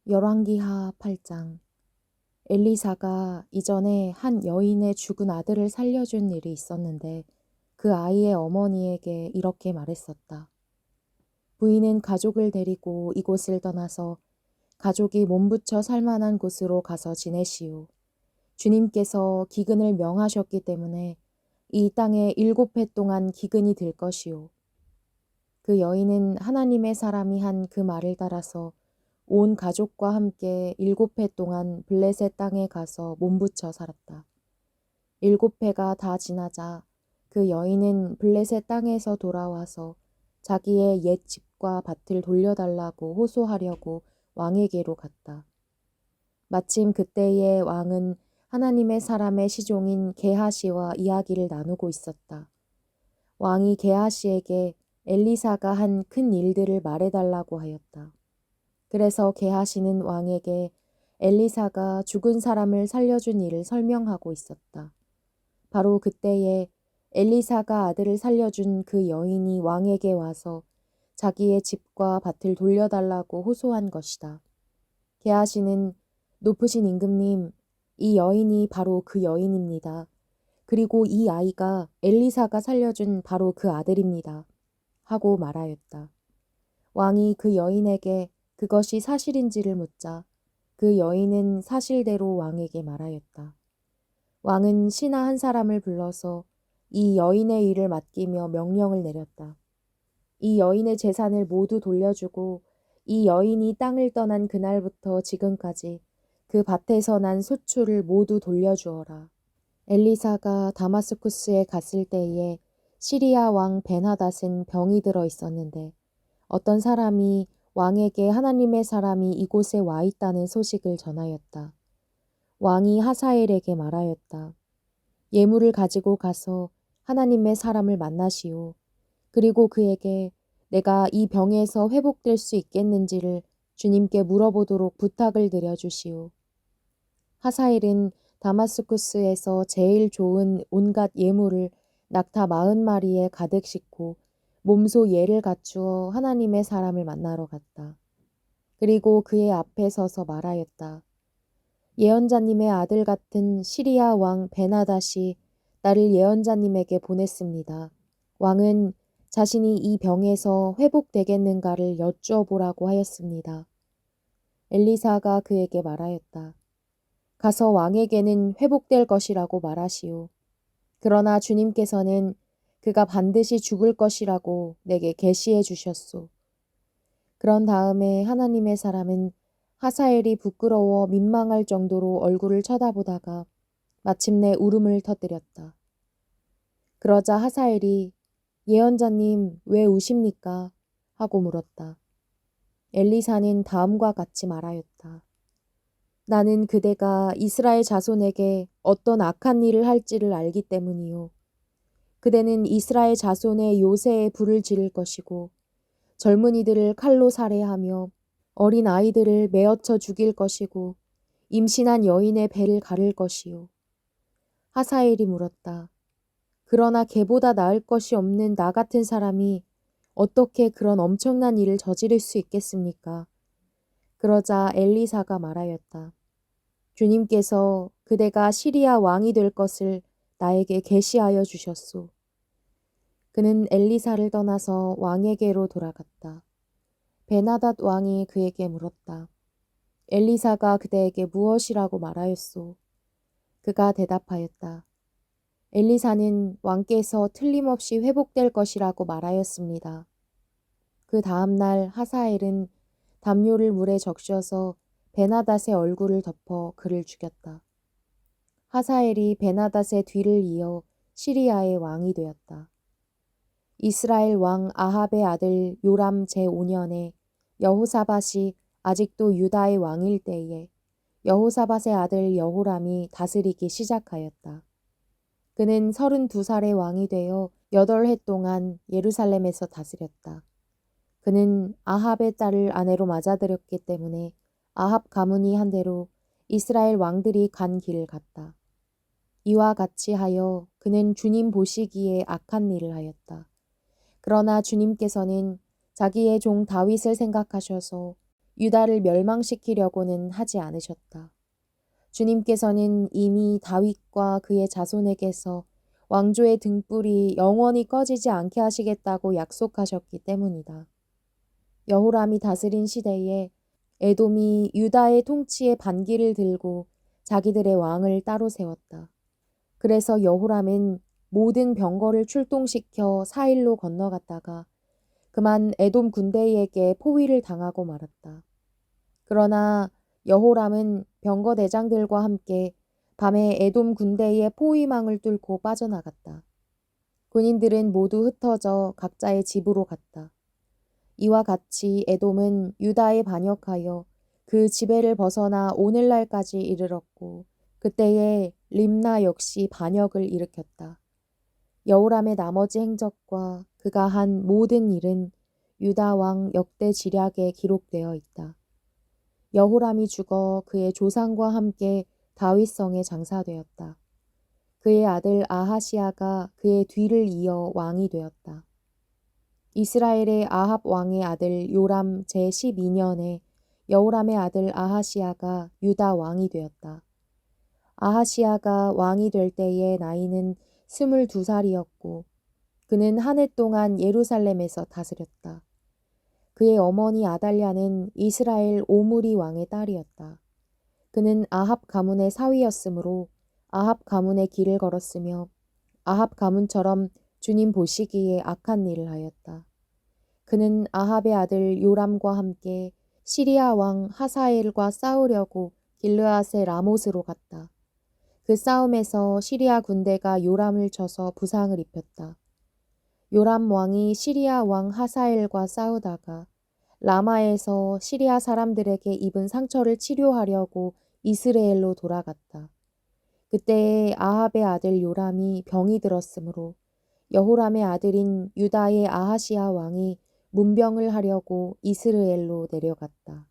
열왕기하 8장. 엘리사가 이전에 한 여인의 죽은 아들을 살려준 일이 있었는데 그 아이의 어머니에게 이렇게 말했었다. 부인은 가족을 데리고 이곳을 떠나서 가족이 몸부쳐 살만한 곳으로 가서 지내시오. 주님께서 기근을 명하셨기 때문에 이 땅에 7해 동안 기근이 들 것이오. 그 여인은 하나님의 사람이 한 그 말을 따라서 온 가족과 함께 7해 동안 블레셋 땅에 가서 몸부쳐 살았다. 7해가 다 지나자 그 여인은 블레셋 땅에서 돌아와서 자기의 옛 집과 밭을 돌려달라고 호소하려고 왕에게로 갔다. 마침 그때의 왕은 하나님의 사람의 시종인 게하시와 이야기를 나누고 있었다. 왕이 게하시에게 엘리사가 한 큰 일들을 말해달라고 하였다. 그래서 게하시는 왕에게 엘리사가 죽은 사람을 살려준 일을 설명하고 있었다. 바로 그때에 엘리사가 아들을 살려준 그 여인이 왕에게 와서 자기의 집과 밭을 돌려달라고 호소한 것이다. 게하시는 높으신 임금님, 이 여인이 바로 그 여인입니다. 그리고 이 아이가 엘리사가 살려준 바로 그 아들입니다. 하고 말하였다. 왕이 그 여인에게 그것이 사실인지를 묻자 그 여인은 사실대로 왕에게 말하였다. 왕은 신하 한 사람을 불러서 이 여인의 일을 맡기며 명령을 내렸다. 이 여인의 재산을 모두 돌려주고 이 여인이 땅을 떠난 그날부터 지금까지 그 밭에서 난 소출을 모두 돌려주어라. 엘리사가 다마스쿠스에 갔을 때에 시리아 왕 벤하닷은 병이 들어 있었는데 어떤 사람이 왕에게 하나님의 사람이 이곳에 와 있다는 소식을 전하였다. 왕이 하사엘에게 말하였다. 예물을 가지고 가서 하나님의 사람을 만나시오. 그리고 그에게 내가 이 병에서 회복될 수 있겠는지를 주님께 물어보도록 부탁을 드려주시오. 하사엘은 다마스쿠스에서 제일 좋은 온갖 예물을 낙타 40마리에 가득 싣고 몸소 예를 갖추어 하나님의 사람을 만나러 갔다. 그리고 그의 앞에 서서 말하였다. 예언자님의 아들 같은 시리아 왕 베나닷이 나를 예언자님에게 보냈습니다. 왕은 자신이 이 병에서 회복되겠는가를 여쭈어보라고 하였습니다. 엘리사가 그에게 말하였다. 가서 왕에게는 회복될 것이라고 말하시오. 그러나 주님께서는 그가 반드시 죽을 것이라고 내게 계시해 주셨소. 그런 다음에 하나님의 사람은 하사엘이 부끄러워 민망할 정도로 얼굴을 쳐다보다가 마침내 울음을 터뜨렸다. 그러자 하사엘이 예언자님 왜 우십니까? 하고 물었다. 엘리사는 다음과 같이 말하였다. 나는 그대가 이스라엘 자손에게 어떤 악한 일을 할지를 알기 때문이요. 그대는 이스라엘 자손의 요새에 불을 지를 것이고 젊은이들을 칼로 살해하며 어린 아이들을 메어쳐 죽일 것이고 임신한 여인의 배를 가를 것이요. 하사엘이 물었다. 그러나 걔보다 나을 것이 없는 나 같은 사람이 어떻게 그런 엄청난 일을 저지를 수 있겠습니까? 그러자 엘리사가 말하였다. 주님께서 그대가 시리아 왕이 될 것을 나에게 계시하여 주셨소. 그는 엘리사를 떠나서 왕에게로 돌아갔다. 베나닷 왕이 그에게 물었다. 엘리사가 그대에게 무엇이라고 말하였소? 그가 대답하였다. 엘리사는 왕께서 틀림없이 회복될 것이라고 말하였습니다. 그 다음날 하사엘은 담요를 물에 적셔서 베나닷의 얼굴을 덮어 그를 죽였다. 하사엘이 베나닷의 뒤를 이어 시리아의 왕이 되었다. 이스라엘 왕 아합의 아들 요람 제5년에 여호사밧이 아직도 유다의 왕일 때에 여호사밧의 아들 여호람이 다스리기 시작하였다. 그는 32살의 왕이 되어 8해 동안 예루살렘에서 다스렸다. 그는 아합의 딸을 아내로 맞아들였기 때문에 아합 가문이 한 대로 이스라엘 왕들이 간 길을 갔다. 이와 같이 하여 그는 주님 보시기에 악한 일을 하였다. 그러나 주님께서는 자기의 종 다윗을 생각하셔서 유다를 멸망시키려고는 하지 않으셨다. 주님께서는 이미 다윗과 그의 자손에게서 왕조의 등불이 영원히 꺼지지 않게 하시겠다고 약속하셨기 때문이다. 여호람이 다스린 시대에 에돔이 유다의 통치에 반기를 들고 자기들의 왕을 따로 세웠다. 그래서 여호람은 모든 병거를 출동시켜 사일로 건너갔다가 그만 에돔 군대에게 포위를 당하고 말았다. 그러나 여호람은 병거 대장들과 함께 밤에 에돔 군대의 포위망을 뚫고 빠져나갔다. 군인들은 모두 흩어져 각자의 집으로 갔다. 이와 같이 에돔은 유다에 반역하여 그 지배를 벗어나 오늘날까지 이르렀고 그때에 림나 역시 반역을 일으켰다. 여호람의 나머지 행적과 그가 한 모든 일은 유다 왕 역대 지략에 기록되어 있다. 여호람이 죽어 그의 조상과 함께 다윗성에 장사되었다. 그의 아들 아하시아가 그의 뒤를 이어 왕이 되었다. 이스라엘의 아합 왕의 아들 요람 제12년에 여호람의 아들 아하시아가 유다 왕이 되었다. 아하시아가 왕이 될 때의 나이는 22살이었고 그는 한 해 동안 예루살렘에서 다스렸다. 그의 어머니 아달랴는 이스라엘 오므리 왕의 딸이었다. 그는 아합 가문의 사위였으므로 아합 가문의 길을 걸었으며 아합 가문처럼 주님 보시기에 악한 일을 하였다. 그는 아합의 아들 요람과 함께 시리아 왕 하사엘과 싸우려고 길르앗의 라못으로 갔다. 그 싸움에서 시리아 군대가 요람을 쳐서 부상을 입혔다. 요람 왕이 시리아 왕 하사엘과 싸우다가 라마에서 시리아 사람들에게 입은 상처를 치료하려고 이스라엘로 돌아갔다. 그때에 아합의 아들 요람이 병이 들었으므로 여호람의 아들인 유다의 아하시아 왕이 문병을 하려고 이스라엘로 내려갔다.